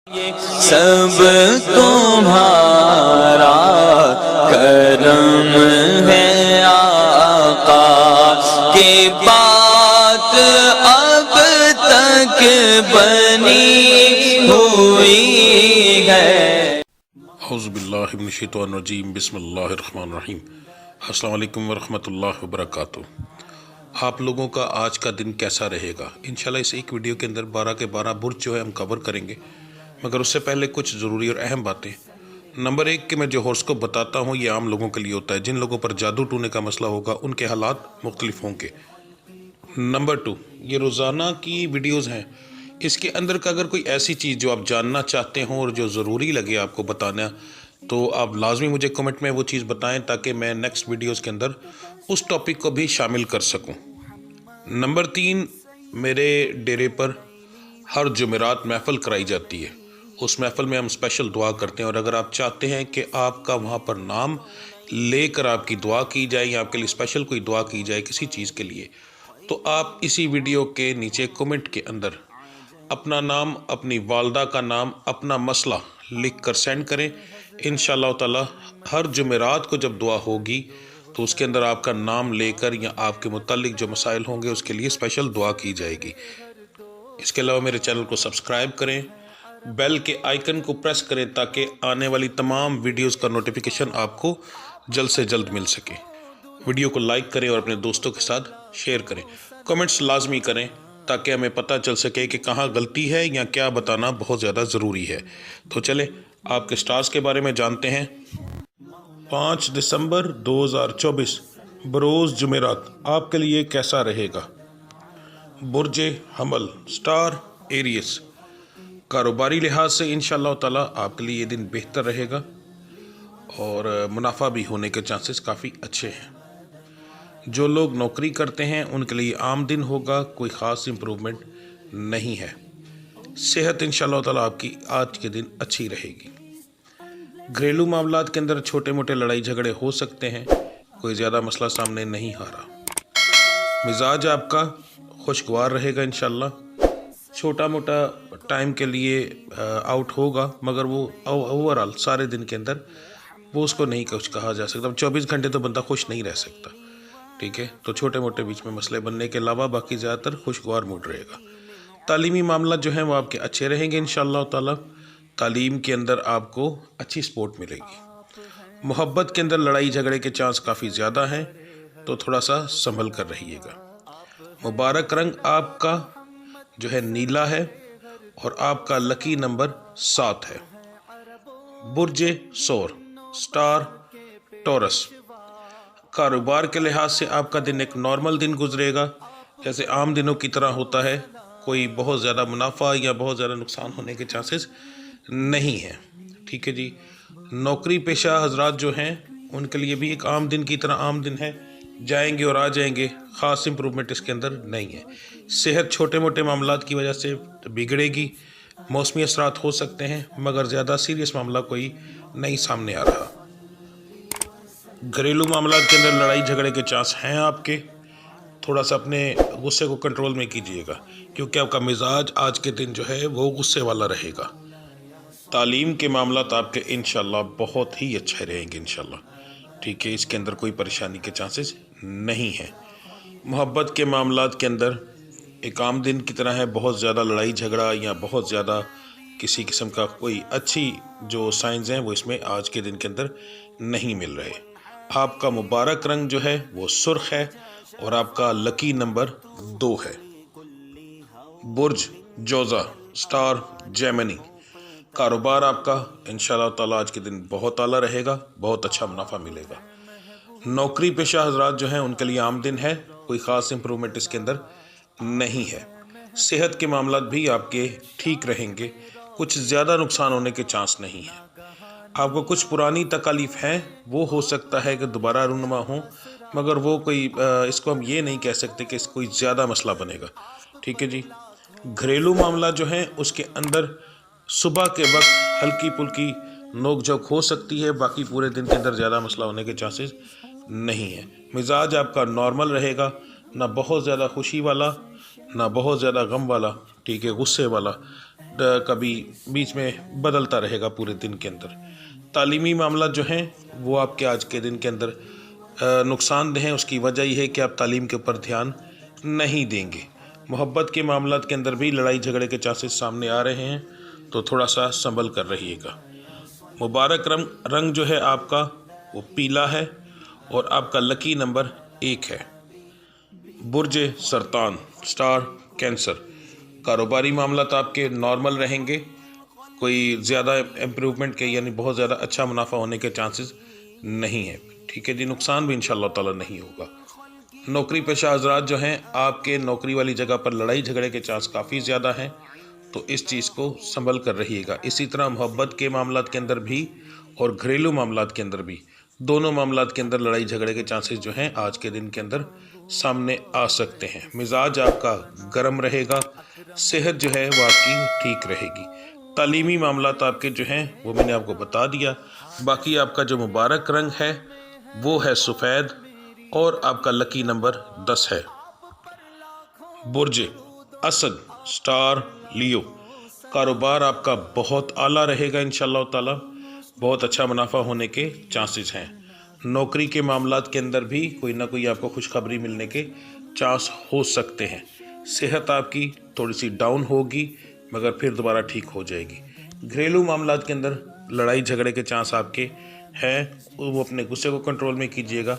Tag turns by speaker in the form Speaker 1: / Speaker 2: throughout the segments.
Speaker 1: سب تمہارا کرم ہے آقا کی بات اب تک بنی ہوئی ہے۔
Speaker 2: اعوذ باللہ من الشیطان الرجیم، بسم اللہ الرحمن الرحیم۔ السلام علیکم ورحمۃ اللہ وبرکاتہ۔ آپ لوگوں کا آج کا دن کیسا رہے گا؟ انشاءاللہ اس ایک ویڈیو کے اندر 12 کے 12 برج جو ہے ہم کور کریں گے، مگر اس سے پہلے کچھ ضروری اور اہم باتیں۔ نمبر 1 کہ میں جو ہورس کو بتاتا ہوں یہ عام لوگوں کے لیے ہوتا ہے، جن لوگوں پر جادو ٹونے کا مسئلہ ہوگا ان کے حالات مختلف ہوں گے۔ نمبر 2 یہ روزانہ کی ویڈیوز ہیں، اس کے اندر کا اگر کوئی ایسی چیز جو آپ جاننا چاہتے ہوں اور جو ضروری لگے آپ کو بتانا، تو آپ لازمی مجھے کمنٹ میں وہ چیز بتائیں تاکہ میں نیکسٹ ویڈیوز کے اندر اس ٹاپک کو بھی شامل کر سکوں۔ نمبر 3 میرے ڈیرے پر ہر جمعرات محفل کرائی جاتی ہے، اس محفل میں ہم اسپیشل دعا کرتے ہیں، اور اگر آپ چاہتے ہیں کہ آپ کا وہاں پر نام لے کر آپ کی دعا کی جائے یا آپ کے لیے اسپیشل کوئی دعا کی جائے کسی چیز کے لیے، تو آپ اسی ویڈیو کے نیچے کمنٹ کے اندر اپنا نام، اپنی والدہ کا نام، اپنا مسئلہ لکھ کر سینڈ کریں۔ انشاءاللہ تعالی ہر جمعرات کو جب دعا ہوگی تو اس کے اندر آپ کا نام لے کر یا آپ کے متعلق جو مسائل ہوں گے اس کے لیے اسپیشل دعا کی جائے گی۔ اس کے علاوہ میرے چینل کو سبسکرائب کریں، بیل کے آئیکن کو پریس کریں تاکہ آنے والی تمام ویڈیوز کا نوٹیفیکیشن آپ کو جلد سے جلد مل سکے۔ ویڈیو کو لائک کریں اور اپنے دوستوں کے ساتھ شیئر کریں، کمنٹس لازمی کریں تاکہ ہمیں پتہ چل سکے کہ کہاں غلطی ہے یا کیا بتانا بہت زیادہ ضروری ہے۔ تو چلیں آپ کے سٹارز کے بارے میں جانتے ہیں۔ 5 دسمبر 2024 بروز جمعرات آپ کے لیے کیسا رہے گا؟ برج حمل، سٹار ایریس۔ کاروباری لحاظ سے انشاءاللہ تعالی آپ کے لیے یہ دن بہتر رہے گا اور منافع بھی ہونے کے چانسز کافی اچھے ہیں۔ جو لوگ نوکری کرتے ہیں ان کے لیے عام دن ہوگا، کوئی خاص امپرومنٹ نہیں ہے۔ صحت انشاءاللہ تعالی آپ کی آج کے دن اچھی رہے گی۔ گھریلو معاملات کے اندر چھوٹے موٹے لڑائی جھگڑے ہو سکتے ہیں، کوئی زیادہ مسئلہ سامنے نہیں آ رہا۔ مزاج آپ کا خوشگوار رہے گا انشاءاللہ، چھوٹا موٹا ٹائم کے لیے آؤٹ ہوگا، مگر وہ اوورآل سارے دن کے اندر وہ اس کو نہیں کچھ کہا جا سکتا۔ 24 گھنٹے تو بندہ خوش نہیں رہ سکتا، ٹھیک ہے؟ تو چھوٹے موٹے بیچ میں مسئلے بننے کے علاوہ باقی زیادہ تر خوشگوار موڈ رہے گا۔ تعلیمی معاملات جو ہیں وہ آپ کے اچھے رہیں گے انشاءاللہ تعالی، تعلیم کے اندر آپ کو اچھی سپورٹ ملے گی۔ محبت کے اندر لڑائی جھگڑے کے چانس کافی زیادہ ہیں، تو تھوڑا سا سنبھل کر رہیے گا۔ مبارک رنگ آپ کا جو ہے نیلا ہے اور آپ کا لکی نمبر 7 ہے۔ برج سور، سٹار ٹورس۔ کاروبار کے لحاظ سے آپ کا دن ایک نارمل دن گزرے گا، جیسے عام دنوں کی طرح ہوتا ہے، کوئی بہت زیادہ منافع یا بہت زیادہ نقصان ہونے کے چانسز نہیں ہیں، ٹھیک ہے جی۔ نوکری پیشہ حضرات جو ہیں ان کے لیے بھی ایک عام دن کی طرح عام دن ہے، جائیں گے اور آ جائیں گے، خاص امپرومنٹ اس کے اندر نہیں ہے۔ صحت چھوٹے موٹے معاملات کی وجہ سے بگڑے گی، موسمی اثرات ہو سکتے ہیں، مگر زیادہ سیریس معاملہ کوئی نہیں سامنے آ رہا۔ گھریلو معاملات کے اندر لڑائی جھگڑے کے چانس ہیں آپ کے، تھوڑا سا اپنے غصے کو کنٹرول میں کیجیے گا کیونکہ آپ کا مزاج آج کے دن جو ہے وہ غصے والا رہے گا۔ تعلیم کے معاملات آپ کے انشاءاللہ بہت ہی اچھے رہیں گے انشاءاللہ، ٹھیک ہے؟ اس کے اندر کوئی پریشانی کے چانسز نہیں ہیں۔ محبت کے معاملات کے اندر ایک عام دن کی طرح ہے، بہت زیادہ لڑائی جھگڑا یا بہت زیادہ کسی قسم کا کوئی اچھی جو سائنز ہیں وہ اس میں آج کے دن کے اندر نہیں مل رہے۔ آپ کا مبارک رنگ جو ہے وہ سرخ ہے اور آپ کا لکی نمبر 2 ہے۔ برج جوزا، سٹار جیمنی۔ کاروبار آپ کا انشاءاللہ تعالی آج کے دن بہت اعلیٰ رہے گا، بہت اچھا منافع ملے گا۔ نوکری پیشہ حضرات جو ہیں ان کے لیے عام دن ہے، کوئی خاص امپرومنٹ اس کے اندر نہیں ہے۔ صحت کے معاملات بھی آپ کے ٹھیک رہیں گے، کچھ زیادہ نقصان ہونے کے چانس نہیں ہیں۔ آپ کو کچھ پرانی تکالیف ہیں، وہ ہو سکتا ہے کہ دوبارہ رونما ہوں، مگر وہ کوئی اس کو ہم یہ نہیں کہہ سکتے کہ اس کوئی زیادہ مسئلہ بنے گا، ٹھیک ہے جی۔ گھریلو معاملات جو ہیں اس کے اندر صبح کے وقت ہلکی پھلکی نوک جھوک ہو سکتی ہے، باقی پورے دن کے اندر زیادہ مسئلہ ہونے کے چانسز نہیں ہیں۔ مزاج آپ کا نارمل رہے گا، نہ بہت زیادہ خوشی والا نہ بہت زیادہ غم والا، ٹھیک ہے، غصے والا کبھی بیچ میں بدلتا رہے گا پورے دن کے اندر۔ تعلیمی معاملات جو ہیں وہ آپ کے آج کے دن کے اندر نقصان دہ ہیں، اس کی وجہ یہ ہے کہ آپ تعلیم کے اوپر دھیان نہیں دیں گے۔ محبت کے معاملات کے اندر بھی لڑائی جھگڑے کے چانسز سامنے آ رہے ہیں، تو تھوڑا سا سنبھل کر رہیے گا۔ مبارک رنگ جو ہے آپ کا وہ پیلا ہے، اور آپ کا لکی نمبر 1 ہے۔ برج سرطان سٹار کینسر، کاروباری معاملات آپ کے نارمل رہیں گے، کوئی زیادہ امپروومنٹ کے یعنی بہت زیادہ اچھا منافع ہونے کے چانسز نہیں ہیں، ٹھیک ہے جی، نقصان بھی انشاءاللہ تعالی نہیں ہوگا۔ نوکری پیشہ حضرات جو ہیں، آپ کے نوکری والی جگہ پر لڑائی جھگڑے کے چانس کافی زیادہ ہیں، تو اس چیز کو سنبھل کر رہیے گا۔ اسی طرح محبت کے معاملات کے اندر بھی اور گھریلو معاملات کے اندر بھی، دونوں معاملات کے اندر لڑائی جھگڑے کے چانسز جو ہیں آج کے دن کے اندر سامنے آ سکتے ہیں۔ مزاج آپ کا گرم رہے گا، صحت جو ہے وہ آپ کی ٹھیک رہے گی۔ تعلیمی معاملات آپ کے جو ہیں وہ میں نے آپ کو بتا دیا۔ باقی آپ کا جو مبارک رنگ ہے وہ ہے سفید، اور آپ کا لکی نمبر 10 ہے۔ برج اسد سٹار لیو، کاروبار آپ کا بہت اعلیٰ رہے گا انشاءاللہ تعالی، بہت اچھا منافع ہونے کے چانسز ہیں۔ نوکری کے معاملات کے اندر بھی کوئی نہ کوئی آپ کو خوشخبری ملنے کے چانس ہو سکتے ہیں۔ صحت آپ کی تھوڑی سی ڈاؤن ہوگی، مگر پھر دوبارہ ٹھیک ہو جائے گی۔ گھریلو معاملات کے اندر لڑائی جھگڑے کے چانس آپ کے ہیں، وہ اپنے غصے کو کنٹرول میں کیجیے گا،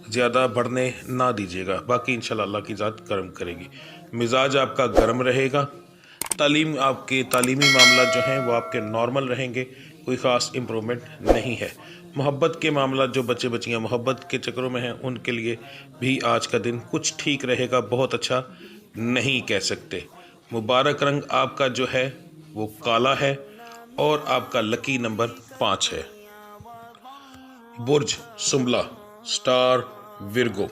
Speaker 2: زیادہ بڑھنے نہ دیجیے گا، باقی انشاءاللہ اللہ کی ذات کرم کرے گی۔ مزاج آپ کا گرم رہے گا۔ آپ کے تعلیمی معاملات جو ہیں وہ آپ کے نارمل رہیں گے، کوئی خاص امپرومنٹ نہیں ہے۔ محبت کے معاملات جو بچے بچیاں محبت کے چکروں میں ہیں ان کے لیے بھی آج کا دن کچھ ٹھیک رہے گا، بہت اچھا نہیں کہہ سکتے۔ مبارک رنگ آپ کا جو ہے وہ کالا ہے، اور آپ کا لکی نمبر 5 ہے۔ برج سنبلا سٹار ورگو،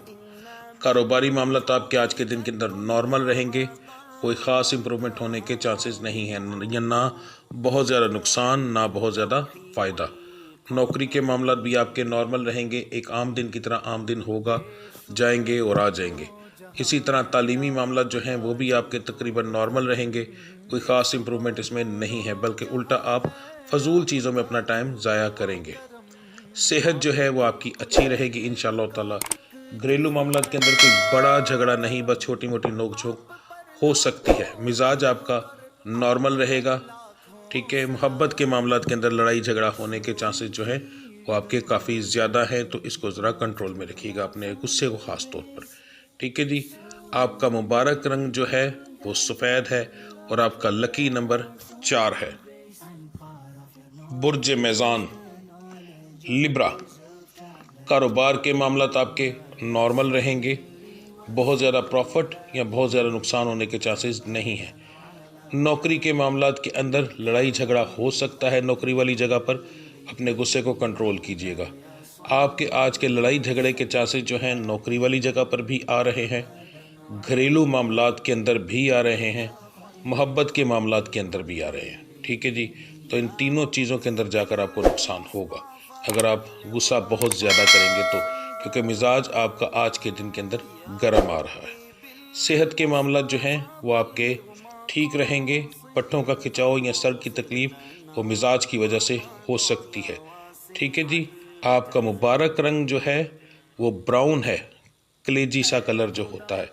Speaker 2: کاروباری معاملات آپ کے آج کے دن کے اندر نارمل رہیں گے، کوئی خاص امپرومنٹ ہونے کے چانسز نہیں ہیں، یا نہ بہت زیادہ نقصان نہ بہت زیادہ فائدہ۔ نوکری کے معاملات بھی آپ کے نارمل رہیں گے، ایک عام دن کی طرح عام دن ہوگا، جائیں گے اور آ جائیں گے۔ اسی طرح تعلیمی معاملات جو ہیں وہ بھی آپ کے تقریباً نارمل رہیں گے، کوئی خاص امپرومنٹ اس میں نہیں ہے، بلکہ الٹا آپ فضول چیزوں میں اپنا ٹائم ضائع کریں گے۔ صحت جو ہے وہ آپ کی اچھی رہے گی انشاءاللہ تعالی۔ گھریلو معاملات کے اندر کوئی بڑا جھگڑا نہیں، بس چھوٹی موٹی نوک جھوک ہو سکتی ہے۔ مزاج آپ کا نارمل رہے گا، ٹھیک ہے۔ محبت کے معاملات کے اندر لڑائی جھگڑا ہونے کے چانسز جو ہیں وہ آپ کے کافی زیادہ ہیں، تو اس کو ذرا کنٹرول میں رکھیے گا، اپنے غصے کو خاص طور پر، ٹھیک ہے جی۔ آپ کا مبارک رنگ جو ہے وہ سفید ہے، اور آپ کا لکی نمبر 4 ہے۔ برج میزان لبرا، کاروبار کے معاملات آپ کے نارمل رہیں گے، بہت زیادہ پروفٹ یا بہت زیادہ نقصان ہونے کے چانسز نہیں ہیں۔ نوکری کے معاملات کے اندر لڑائی جھگڑا ہو سکتا ہے، نوکری والی جگہ پر اپنے غصے کو کنٹرول کیجیے گا۔ آپ کے آج کے لڑائی جھگڑے کے چانسز جو ہیں نوکری والی جگہ پر بھی آ رہے ہیں، گھریلو معاملات کے اندر بھی آ رہے ہیں، محبت کے معاملات کے اندر بھی آ رہے ہیں، ٹھیک ہے جی۔ تو ان تینوں چیزوں کے اندر جا کر آپ کو نقصان ہوگا اگر آپ غصہ بہت زیادہ کریں گے تو، کیونکہ مزاج آپ کا آج کے دن کے اندر گرم آ رہا ہے۔ صحت کے معاملات جو ہیں وہ آپ کے ٹھیک رہیں گے، پٹھوں کا کھچاؤ یا سر کی تکلیف وہ مزاج کی وجہ سے ہو سکتی ہے، ٹھیک ہے جی۔ آپ کا مبارک رنگ جو ہے وہ براؤن ہے، کلیجی سا کلر جو ہوتا ہے،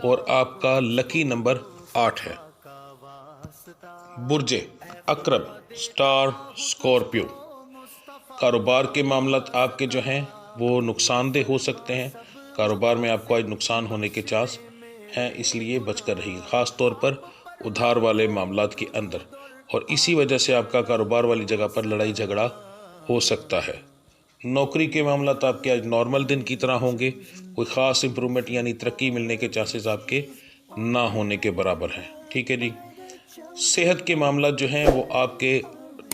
Speaker 2: اور آپ کا لکی نمبر 8 ہے۔ برج عقرب سٹار اسکارپیو، کاروبار کے معاملات آپ کے جو ہیں وہ نقصان دہ ہو سکتے ہیں، کاروبار میں آپ کو آج نقصان ہونے کے چانس ہیں، اس لیے بچ کر رہیے، خاص طور پر ادھار والے معاملات کے اندر، اور اسی وجہ سے آپ کا کاروبار والی جگہ پر لڑائی جھگڑا ہو سکتا ہے۔ نوکری کے معاملات آپ کے آج نارمل دن کی طرح ہوں گے، کوئی خاص امپرومنٹ یعنی ترقی ملنے کے چانسز آپ کے نہ ہونے کے برابر ہیں، ٹھیک ہے جی۔ صحت کے معاملات جو ہیں وہ آپ کے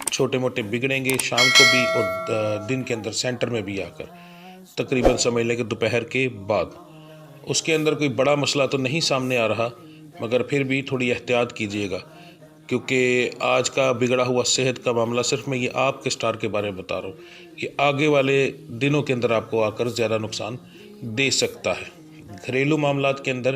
Speaker 2: چھوٹے موٹے بگڑیں گے شام کو بھی، اور دن کے اندر سینٹر میں بھی آ کر تقریباً سمجھ لیں کہ دوپہر کے بعد۔ اس کے اندر کوئی بڑا مسئلہ تو نہیں سامنے آ رہا، مگر پھر بھی تھوڑی احتیاط کیجیے گا، کیونکہ آج کا بگڑا ہوا صحت کا معاملہ صرف میں یہ آپ کے سٹار کے بارے میں بتا رہا ہوں، یہ آگے والے دنوں کے اندر آپ کو آ کر زیادہ نقصان دے سکتا ہے۔ گھریلو معاملات کے اندر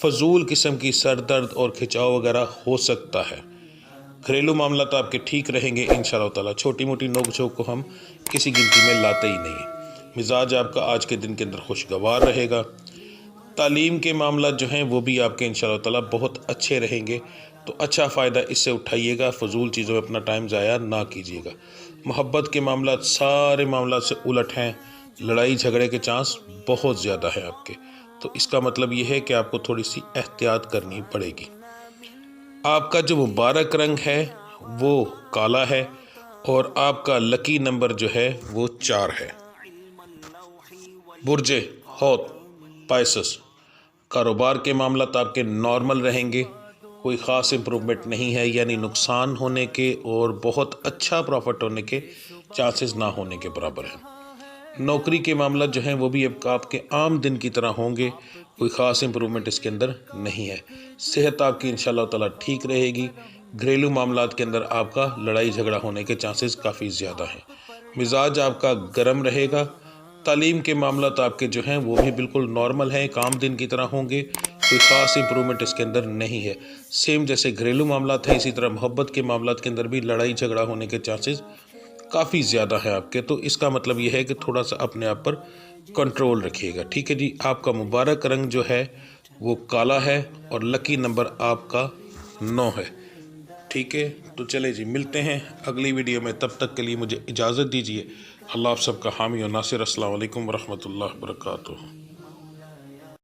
Speaker 2: فضول قسم کی سر درد اور کھچاؤ وغیرہ ہو سکتا ہے۔ گھریلو معاملات آپ کے ٹھیک رہیں گے انشاءاللہ تعالیٰ، چھوٹی موٹی نوک جھوک کو ہم کسی گنتی میں لاتے ہی نہیں۔ مزاج آپ کا آج کے دن کے اندر خوشگوار رہے گا۔ تعلیم کے معاملات جو ہیں وہ بھی آپ کے انشاءاللہ تعالیٰ بہت اچھے رہیں گے، تو اچھا فائدہ اس سے اٹھائیے گا، فضول چیزوں میں اپنا ٹائم ضائع نہ کیجیے گا۔ محبت کے معاملات سارے معاملات سے الٹ ہیں، لڑائی جھگڑے کے چانس بہت زیادہ ہیں آپ کے، تو اس کا مطلب یہ ہے کہ آپ کو تھوڑی سی احتیاط کرنی پڑے گی۔ آپ کا جو مبارک رنگ ہے وہ کالا ہے اور آپ کا لکی نمبر جو ہے وہ 4 ہے۔ برج حوت پائسس، کاروبار کے معاملات آپ کے نارمل رہیں گے، کوئی خاص امپرومنٹ نہیں ہے، یعنی نقصان ہونے کے اور بہت اچھا پروفٹ ہونے کے چانسز نہ ہونے کے برابر ہیں۔ نوکری کے معاملات جو ہیں وہ بھی آپ کے عام دن کی طرح ہوں گے، کوئی خاص امپرومنٹ اس کے اندر نہیں ہے۔ صحت آپ کی انشاءاللہ تعالیٰ ٹھیک رہے گی۔ گھریلو معاملات کے اندر آپ کا لڑائی جھگڑا ہونے کے چانسز کافی زیادہ ہیں۔ مزاج آپ کا گرم رہے گا۔ تعلیم کے معاملات آپ کے جو ہیں وہ بھی بالکل نارمل ہیں، ایک عام دن کی طرح ہوں گے، کوئی خاص امپرومنٹ اس کے اندر نہیں ہے۔ سیم جیسے گھریلو معاملات ہیں اسی طرح محبت کے معاملات کے اندر بھی لڑائی جھگڑا ہونے کے چانسز کافی زیادہ ہیں آپ کے، تو اس کا مطلب یہ ہے کہ تھوڑا سا اپنے آپ پر کنٹرول رکھیے گا، ٹھیک ہے جی۔ آپ کا مبارک رنگ جو ہے وہ کالا ہے اور لکی نمبر آپ کا 9 ہے، ٹھیک ہے۔ تو چلے جی، ملتے ہیں اگلی ویڈیو میں، تب تک کے لیے مجھے اجازت دیجیے۔ اللہ آپ سب کا حامی و ناصر۔ السلام علیکم ورحمۃ اللہ وبرکاتہ۔